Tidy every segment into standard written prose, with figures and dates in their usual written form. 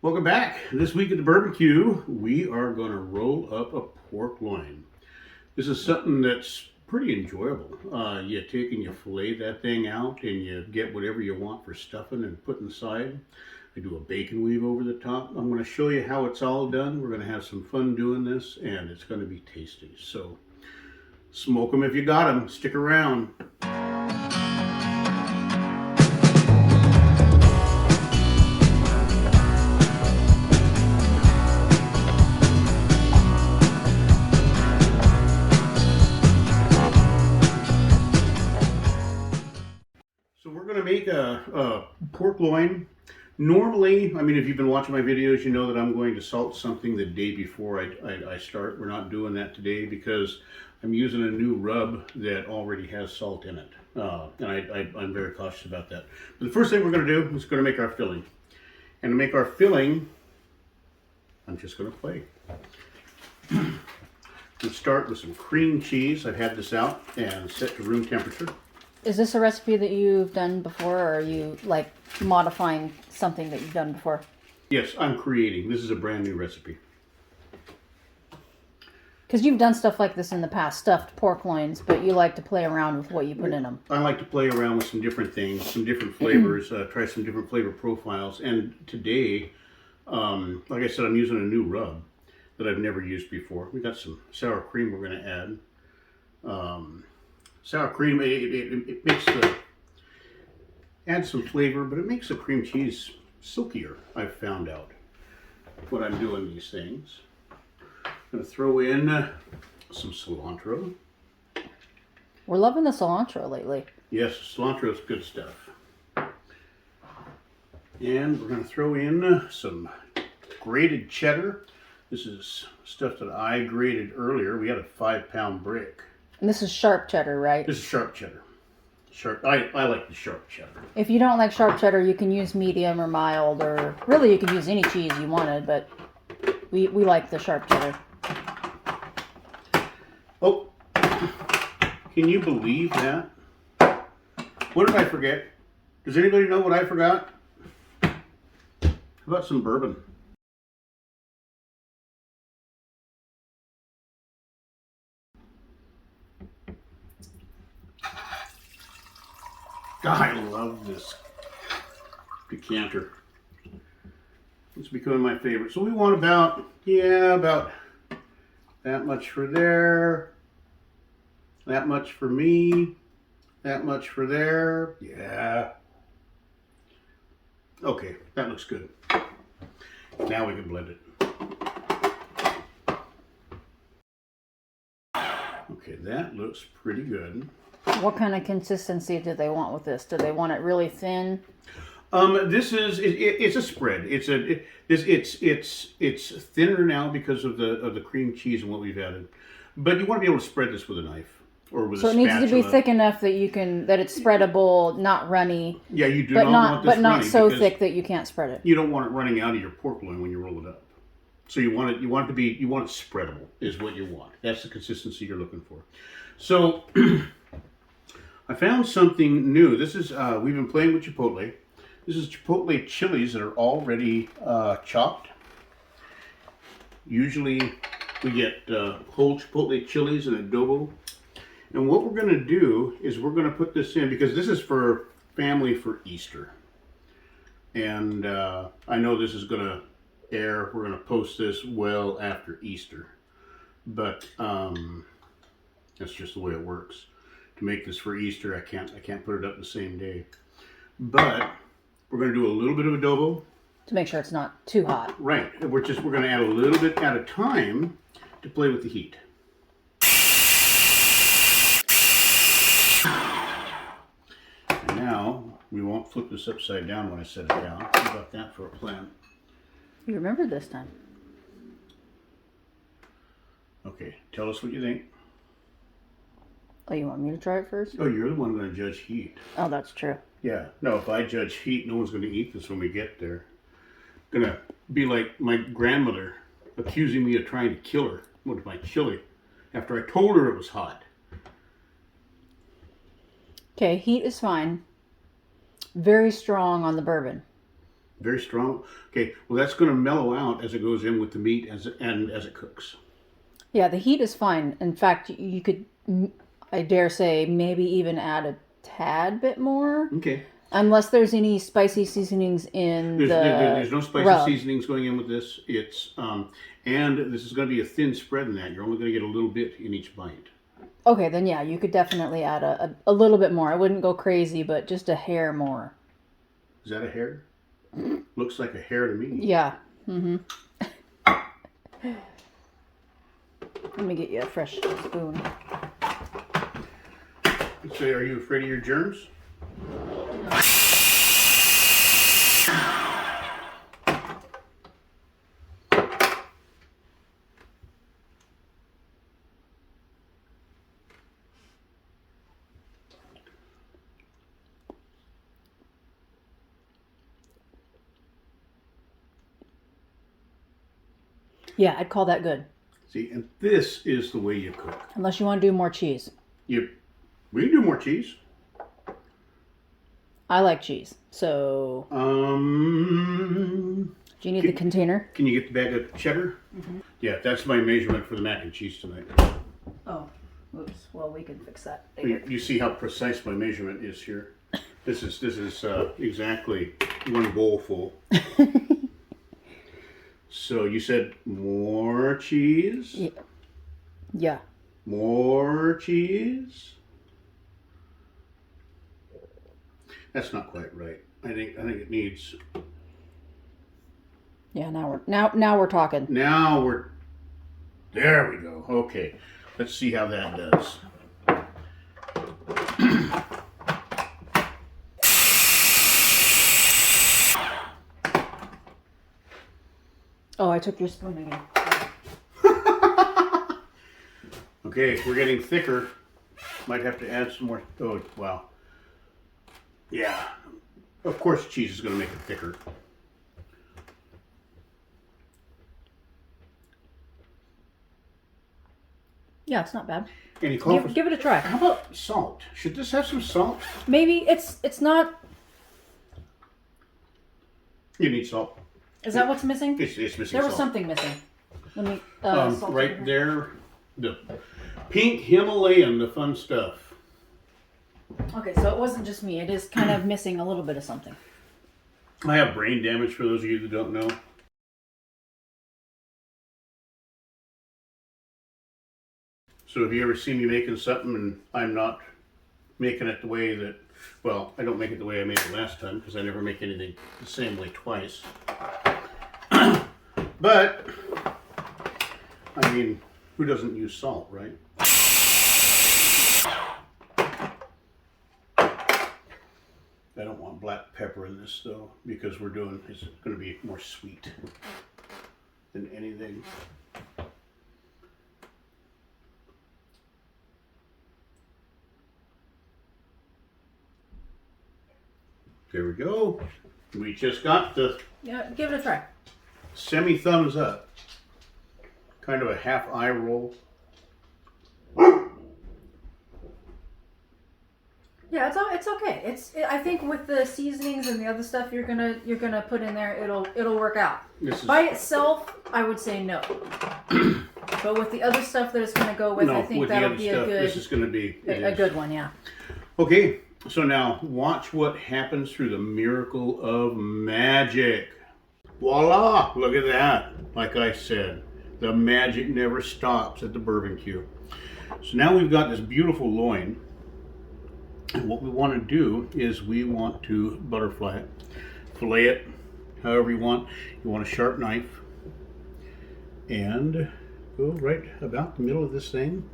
Welcome back. This week at the BourbonQ, we are going to roll up a pork loin. This is something that's pretty enjoyable. You take and you fillet that thing out and you get whatever you want for stuffing and put inside. I do a bacon weave over the top. I'm going to show you how it's all done. We're going to have some fun doing this and it's going to be tasty. So smoke them if you got them. Stick around. To make a pork loin. Normally, I mean, if you've been watching my videos, you know that I'm going to salt something the day before I start. We're not doing that today because I'm using a new rub that already has salt in it. And I'm very cautious about that. But the first thing we're going to do is going to make our filling. And to make our filling, I'm just going to play. Let's start with some cream cheese. I've had this out and set to room temperature. Is this a recipe that you've done before, or are you like modifying something that you've done before? Yes, I'm creating. This is a brand new recipe. Because you've done stuff like this in the past, stuffed pork loins, but you like to play around with what you put in them. I like to play around with some different things, some different flavors, try some different flavor profiles. And today, like I said, I'm using a new rub that I've never used before. We got some sour cream we're going to add. Sour cream, it makes adds some flavor, but it makes the cream cheese silkier, I've found out, when I'm doing these things. I'm going to throw in some cilantro. We're loving the cilantro lately. Yes, cilantro is good stuff. And we're going to throw in some grated cheddar. This is stuff that I grated earlier. We had a 5-pound brick. And this is sharp cheddar, right? This is sharp cheddar. Sharp. I like the sharp cheddar. If you don't like sharp cheddar, you can use medium or mild, or really you can use any cheese you wanted, but we like the sharp cheddar. Oh, can you believe that? What did I forget? Does anybody know what I forgot? How about some bourbon? I love this decanter. It's becoming my favorite. So we want about that much for there, that much for me, that much for there. Yeah. Okay, that looks good. Now we can blend it. Okay, that looks pretty good. What kind of consistency do they want with this? Do they want it really thin? This is it's a spread. It's thinner now because of the cream cheese and what we've added. But you want to be able to spread this with a knife or with a spatula. So it needs to be thick enough that it's spreadable, not runny. Yeah, you do not want this runny, but not so thick that you can't spread it. You don't want it running out of your pork loin when you roll it up. So you want it spreadable is what you want. That's the consistency you're looking for. So I found something new. This is, we've been playing with Chipotle. This is Chipotle chilies that are already chopped. Usually we get whole Chipotle chilies and adobo. And what we're going to do is we're going to put this in, because this is for family for Easter. And I know this is going to air, we're going to post this well after Easter. But that's just the way it works. To make this for Easter, I can't put it up the same day. But we're going to do a little bit of adobo to make sure it's not too hot. Right. We're going to add a little bit at a time to play with the heat. And now we won't flip this upside down when I set it down. How about that for a plan? You remembered this time. Okay, tell us what you think. Oh, you want me to try it first? Oh, you're the one going to judge heat. Oh, that's true. Yeah. No, if I judge heat, no one's going to eat this when we get there. Going to be like my grandmother accusing me of trying to kill her with my chili after I told her it was hot. Okay, heat is fine. Very strong on the bourbon. Very strong. Okay, well that's going to mellow out as it goes in with the meat as it cooks. Yeah, the heat is fine. In fact, you could, I dare say, maybe even add a tad bit more. Okay. Unless there's any spicy seasonings in There's no spicy rub. seasonings going in with this. It's and this is going to be a thin spread in that. You're only going to get a little bit in each bite. Okay, then yeah, you could definitely add a little bit more. I wouldn't go crazy, but just a hair more. Is that a hair? Looks like a hair to me. Yeah. Mm-hmm. Let me get you a fresh spoon. So, are you afraid of your germs? Yeah, I'd call that good. See, and this is the way you cook. Unless you want to do more cheese. We can do more cheese. I like cheese, so. Do you need the container? Can you get the bag of cheddar? Mm-hmm. Yeah, that's my measurement for the mac and cheese tonight. Oh, oops. Well, we can fix that later. You see how precise my measurement is here. This is exactly 1 bowl full. So you said more cheese? Yeah. Yeah. More cheese? That's not quite right. I think it needs. Yeah. Now we're talking. There we go. Okay, let's see how that does. Oh, I took your spoon again. Okay, we're getting thicker. Might have to add some more. Oh, wow. Yeah. Of course, cheese is going to make it thicker. Yeah, it's not bad. Any call for... Give it a try. How about salt? Should this have some salt? Maybe it's not. You need salt. Is that what's missing? It's missing There was salt. something missing. Let me. Salt Right in there, the pink Himalayan, the fun stuff. Okay, so it wasn't just me. It is kind of missing a little bit of something. I have brain damage for those of you that don't know. So have you ever seen me making something and I'm not making it the way that, well, I don't make it the way I made it last time because I never make anything the same way twice. But, I mean, who doesn't use salt, right? I don't want black pepper in this though, because it's going to be more sweet than anything. There we go. We just got the Yeah, give it a try. semi thumbs up. Kind of a half eye roll. Yeah, it's okay. I think with the seasonings and the other stuff you're gonna put in there, it'll work out. By itself, I would say no. But with the other stuff that it's gonna go with, I think that'll be a good. This is going to be a good one, yeah. Okay, so now watch what happens through the miracle of magic. Voila! Look at that. Like I said, the magic never stops at the BourbonQ. So now we've got this beautiful loin. And what we want to do is we want to butterfly it, fillet it, however you want. You want a sharp knife and go right about the middle of this thing.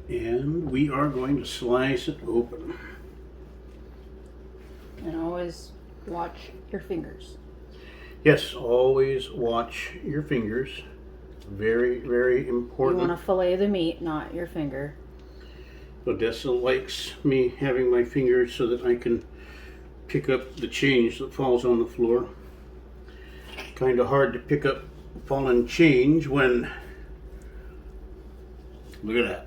And we are going to slice it open. And always watch your fingers. Yes, always watch your fingers. Very, very important. You want to fillet the meat, not your finger. Odessa likes me having my fingers so that I can pick up the change that falls on the floor. Kind of hard to pick up fallen change when, look at that.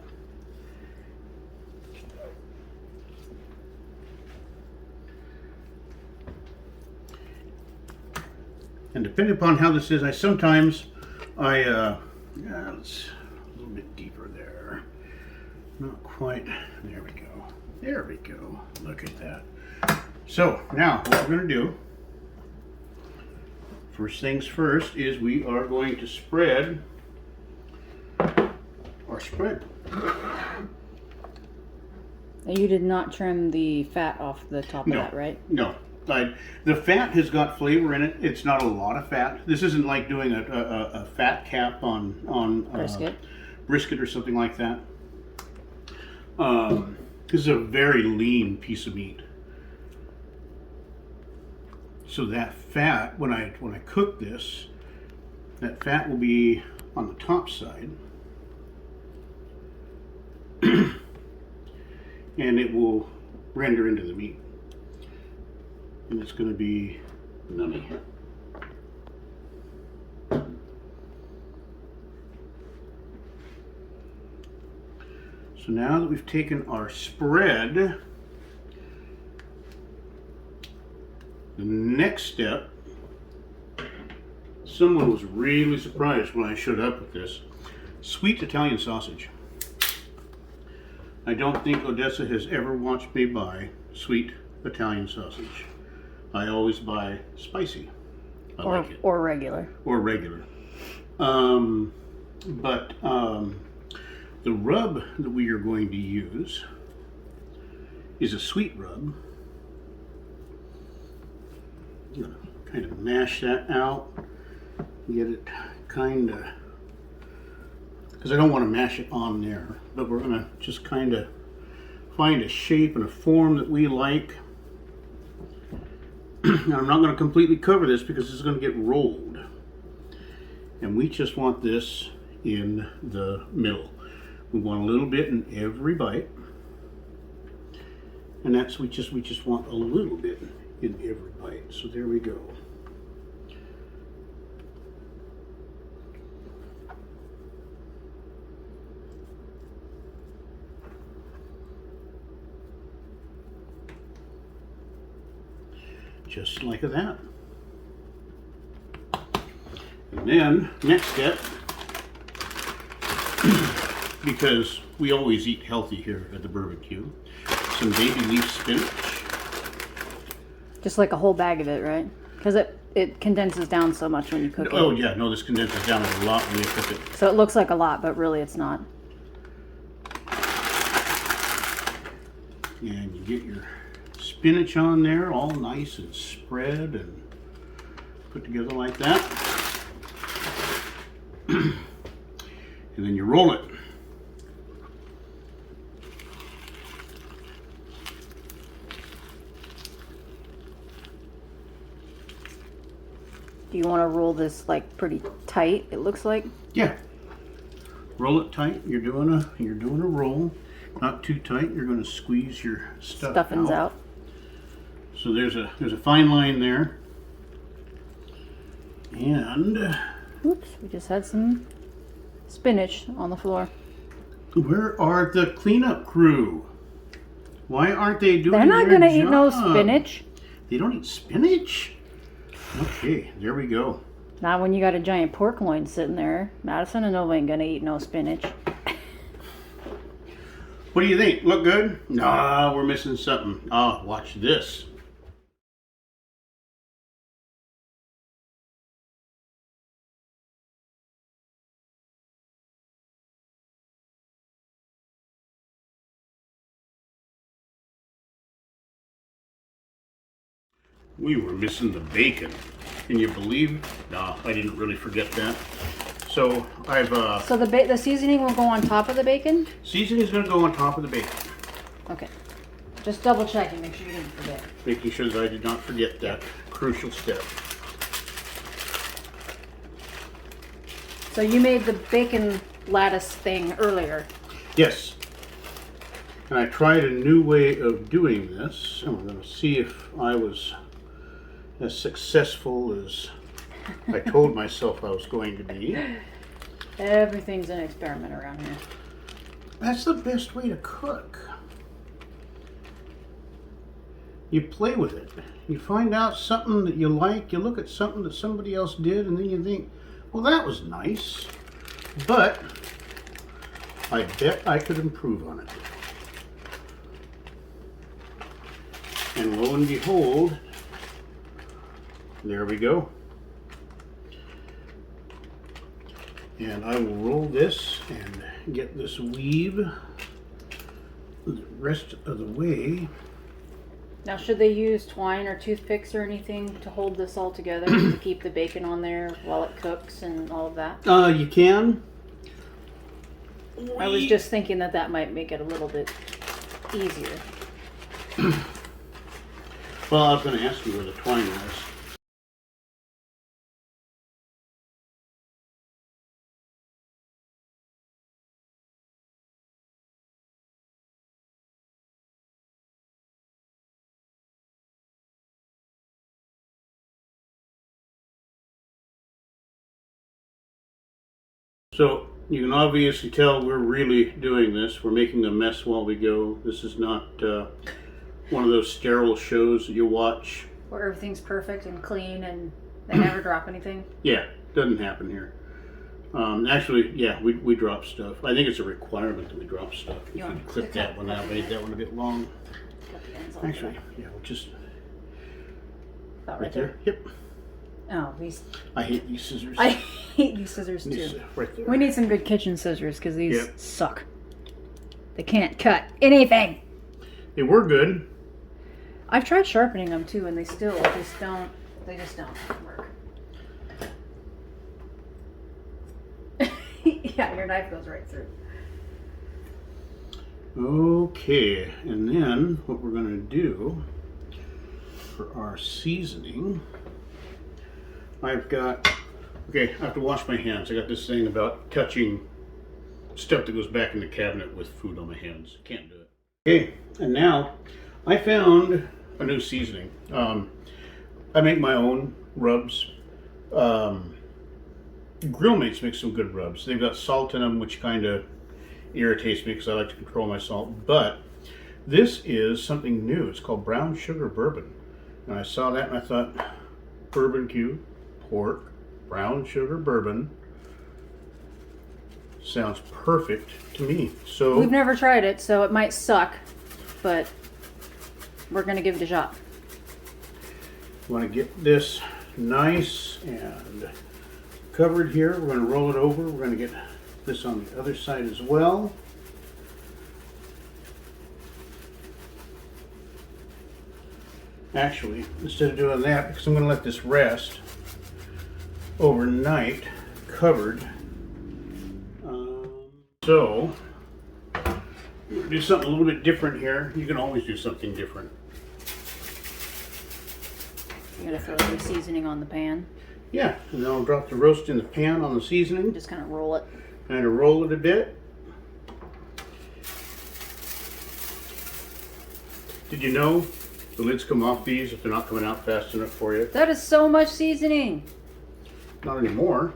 And depending upon how this is, let's a little bit deeper there. Not quite. There we go. There we go. Look at that. So now what we're going to do, first things first, is we are going to spread our spread. You did not trim the fat off the top of that, right? No. The fat has got flavor in it. It's not a lot of fat. This isn't like doing a fat cap on brisket or something like that. This is a very lean piece of meat. So that fat, when I cook this, that fat will be on the top side. And it will render into the meat. And it's going to be nummy. So now that we've taken our spread, the next step, someone was really surprised when I showed up with this, sweet Italian sausage. I don't think Odessa has ever watched me buy sweet Italian sausage. I always buy spicy. I like it. Or regular. Or regular. The rub that we are going to use is a sweet rub. I'm going to kind of mash that out. Get it kind of, because I don't want to mash it on there, but we're going to just kind of find a shape and a form that we like. Now I'm not going to completely cover this because this is going to get rolled. And we just want this in the middle. We want a little bit in every bite. And that's, we just want a little bit in every bite. So there we go. Just like that. And then, next step, because we always eat healthy here at the BourbonQ, some baby leaf spinach. Just like a whole bag of it, right? Because it condenses down so much when you cook it. Oh yeah, no, this condenses down a lot when you cook it. So it looks like a lot, but really it's not. And you get your spinach on there, all nice and spread and put together like that. And then you roll it. Do you want to roll this like pretty tight, it looks like? Yeah. Roll it tight. You're doing a roll. Not too tight. You're going to squeeze your stuffings out. So there's a fine line there. And oops, we just had some spinach on the floor. Where are the cleanup crew? Why aren't they doing They're not their gonna job? eat no spinach. They don't eat spinach? Okay, there we go. Not when you got a giant pork loin sitting there. Madison and Nova ain't gonna eat no spinach. What do you think? Look good? Nah, we're missing something. Ah, watch this. We were missing the bacon. Can you believe? No, I didn't really forget that. So I've So the seasoning will go on top of the bacon? seasoning is going to go on top of the bacon. Okay. Just double checking, make sure you didn't forget. Making sure that I did not forget that crucial step. So you made the bacon lattice thing earlier. Yes. And I tried a new way of doing this, and we're going to see if I was as successful as I told myself I was going to be. Everything's an experiment around here. That's the best way to cook. you play with it. You find out something that you like, you look at something that somebody else did, and then you think, well, that was nice, but I bet I could improve on it. And lo and behold, there we go. And I will roll this and get this weave the rest of the way. Now, should they use twine or toothpicks or anything to hold this all together to keep the bacon on there while it cooks and all of that? You can. I was just thinking that that might make it a little bit easier. Well, I was going to ask you where the twine was. So you can obviously tell we're really doing this. We're making a mess while we go. This is not one of those sterile shows that you watch. Where everything's perfect and clean and they never drop anything. Yeah, doesn't happen here. Actually, yeah, we drop stuff. I think it's a requirement that we drop stuff. You can clip that one out, made that one a bit long. Actually, yeah, we'll just... About right there? Yep. Oh, these... I hate these scissors. I hate these scissors too. Right there. We need some good kitchen scissors because these suck. They can't cut anything. They were good. I've tried sharpening them too, and they still just don't. They just don't work. Yeah, your knife goes right through. Okay, and then what we're going to do for our seasoning, I've got, okay, I have to wash my hands. I got this thing about touching stuff that goes back in the cabinet with food on my hands. Can't do it. Okay, and now I found a new seasoning. I make my own rubs. Grill Mates makes some good rubs. They've got salt in them, which kind of irritates me because I like to control my salt. But this is something new. It's called brown sugar bourbon. And I saw that and I thought, BourbonQ, pork, brown sugar bourbon. Sounds perfect to me. So we've never tried it, so it might suck, but we're gonna give it a shot. Want to get this nice and covered here. We're going to roll it over. We're going to get this on the other side as well. Actually, instead of doing that, because I'm going to let this rest overnight covered. So, do something a little bit different here. You can always do something different. You're gonna throw some seasoning on the pan. Yeah, and then I'll drop the roast in the pan on the seasoning. Just kind of roll it. Kind of roll it a bit. Did you know the lids come off these if they're not coming out fast enough for you? That is so much seasoning. Not anymore.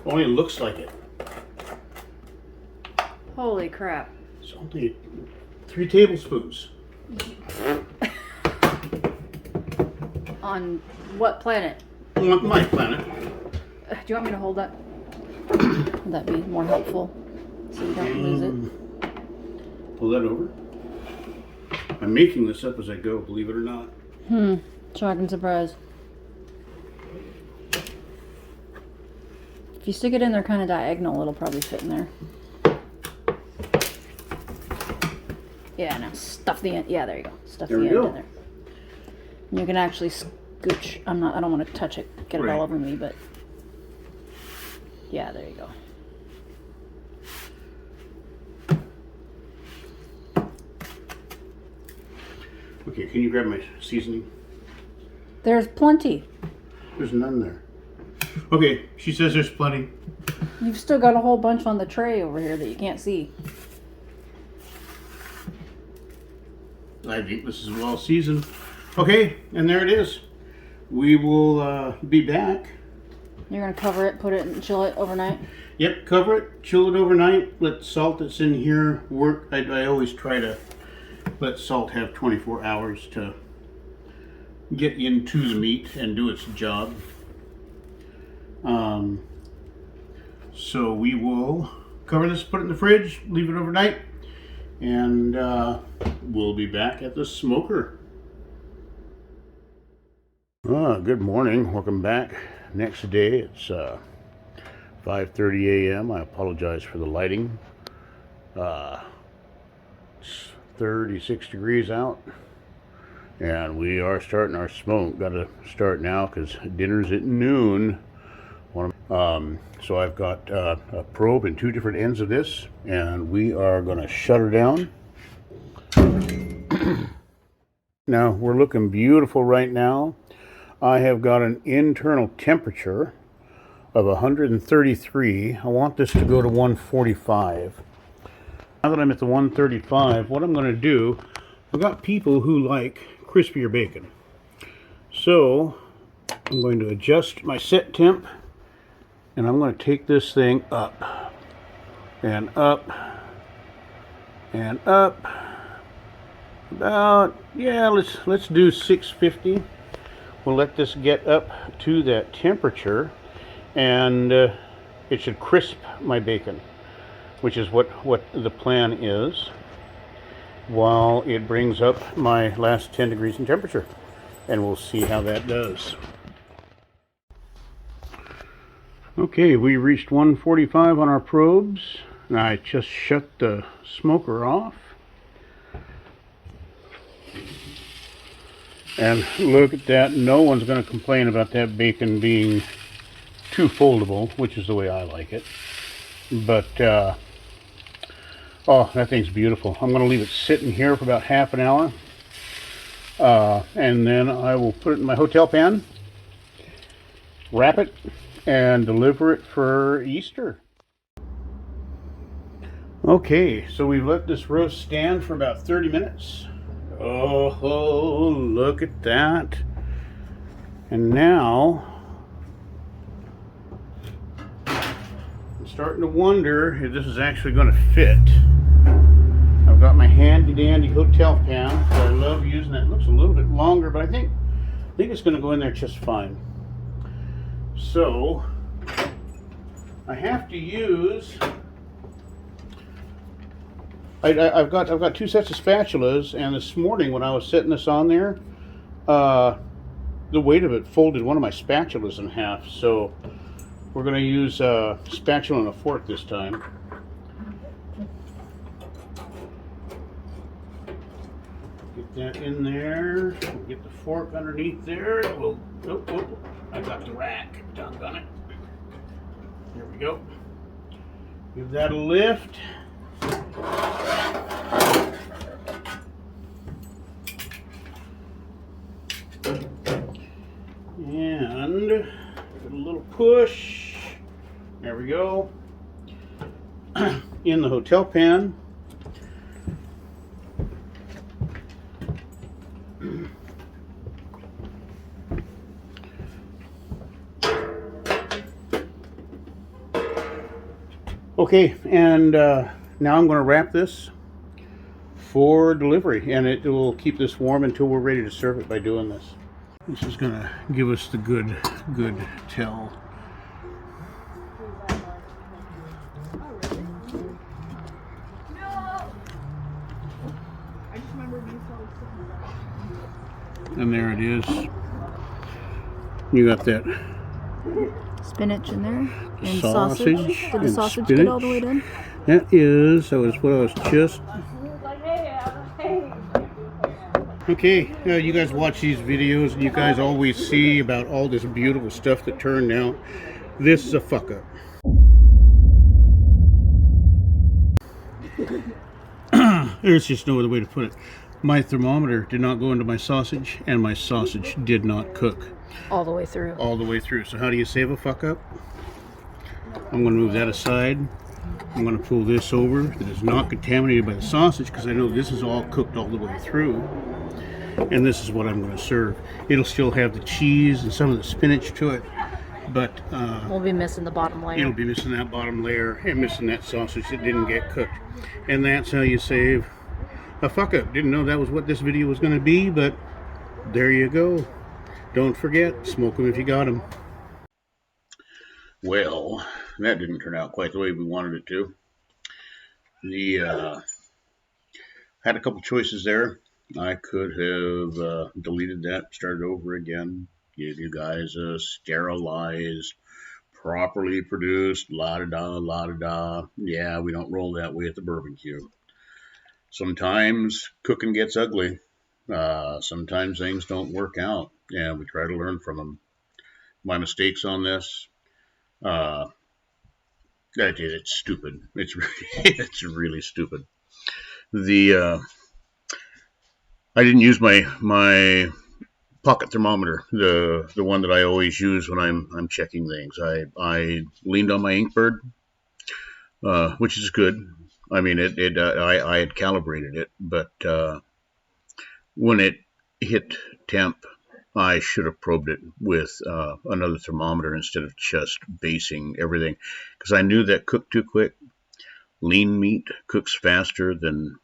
Only looks like it. Holy crap. It's only 3 tablespoons. On what planet? On my planet. Do you want me to hold that? Would that be more helpful so you don't lose it? Pull that over. I'm making this up as I go, believe it or not. Shock and surprise. If you stick it in there kind of diagonal, it'll probably fit in there. Yeah, now stuff the end. Yeah, there you go. Stuff the end in there. And you can actually scooch. I don't want to touch it, get it all over me, but yeah, there you go. Okay, can you grab my seasoning? There's plenty. There's none there. Okay, she says there's plenty. You've still got a whole bunch on the tray over here that you can't see. I think this is well seasoned. Okay, and there it is. We will be back. You're going to cover it, put it and chill it overnight? Yep, cover it, chill it overnight, let the salt that's in here work. I always try to let salt have 24 hours to get into the meat and do its job. So we will cover this, put it in the fridge, leave it overnight, and we'll be back at the smoker. Good morning, welcome back. Next day, it's 5:30 a.m. I apologize for the lighting. It's 36 degrees out, and we are starting our smoke. Got to start now because dinner's at noon. So I've got a probe in two different ends of this, and we are going to shut her down. Now we're looking beautiful right now. I have got an internal temperature of 133. I want this to go to 145. Now that I'm at the 135, what I'm going to do, I've got people who like crispier bacon. So I'm going to adjust my set temp, and I'm going to take this thing up and up and up. About, yeah, let's do 650. We'll let this get up to that temperature, and it should crisp my bacon, which is what the plan is, while it brings up my last 10 degrees in temperature, and we'll see how that does. Okay, we reached 145 on our probes, and I just shut the smoker off. And look at that, no one's going to complain about that bacon being too foldable, which is the way I like it. But, oh, that thing's beautiful. I'm going to leave it sitting here for about half an hour. And then I will put it in my hotel pan, wrap it, and deliver it for Easter. Okay, so we've let this roast stand for about 30 minutes. Oh, look at that. And now I'm starting to wonder if this is actually going to fit. I've got my handy dandy hotel pan, so I love using it. It looks a little bit longer, but I think it's going to go in there just fine. So I have to use, I've got two sets of spatulas, and this morning when I was setting this on there, the weight of it folded one of my spatulas in half. So we're going to use a spatula and a fork this time. Get that in there. We'll get the fork underneath there. We'll, I got the rack. Doggone it. There we go. Give that a lift. And give it a little push. There we go. In the hotel pan. Okay, and now I'm going to wrap this for delivery, and it will keep this warm until we're ready to serve it by doing this. This is going to give us the good tell. And there it is. You got that spinach in there, and sausage. Did the sausage get all the way done? That was what I was just. Okay, you guys watch these videos, and you guys always see about all this beautiful stuff that turned out. This is a fuck up. There's just no other way to put it. My thermometer did not go into my sausage, and my sausage did not cook. All the way through. All the way through. So how do you save a fuck up? I'm going to move that aside. I'm going to pull this over that is not contaminated by the sausage, because I know this is all cooked all the way through. And this is what I'm going to serve. It'll still have the cheese and some of the spinach to it, but we'll be missing the bottom layer. It'll be missing that bottom layer and missing that sausage that didn't get cooked. And that's how you save a fuck up. Didn't know that was what this video was going to be, but there you go. Don't forget, smoke them if you got them. Well, that didn't turn out quite the way we wanted it to. The had a couple choices there. I could have deleted that, started over again, give you guys a sterilized, properly produced, la da da, la da da. Yeah, we don't roll that way at the BourbonQ. Sometimes cooking gets ugly. Sometimes things don't work out, and we try to learn from them. My mistakes on this, uh, it's stupid. It's really, it's really stupid. The I didn't use my pocket thermometer, the one that I always use when I'm checking things. I leaned on my Inkbird, which is good. I mean, I had calibrated it, but when it hit temp, I should have probed it with another thermometer instead of just basing everything, because I knew that cooked too quick. Lean meat cooks faster than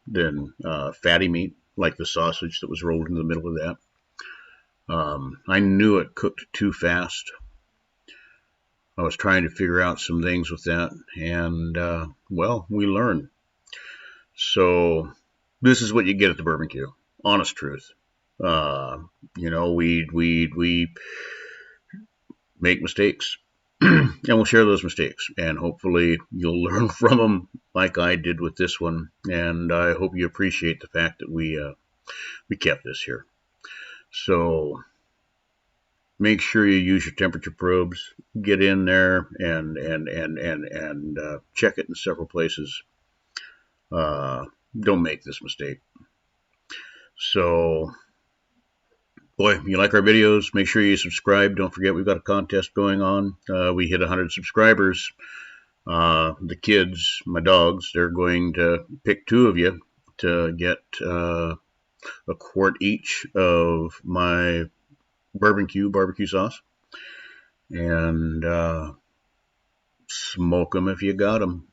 fatty meat, like the sausage that was rolled in the middle of that. I knew it cooked too fast. I was trying to figure out some things with that, and well, we learned. So this is what you get at the BourbonQ. Honest truth. You know, we make mistakes, and we'll share those mistakes, and hopefully you'll learn from them, like I did with this one. And I hope you appreciate the fact that we kept this here. So make sure you use your temperature probes. Get in there and check it in several places. Don't make this mistake. So, boy, you like our videos, make sure you subscribe. Don't forget we've got a contest going on. We hit 100 subscribers. The kids, my dogs, they're going to pick 2 of you to get a quart each of my BourbonQ barbecue sauce. And smoke them if you got them.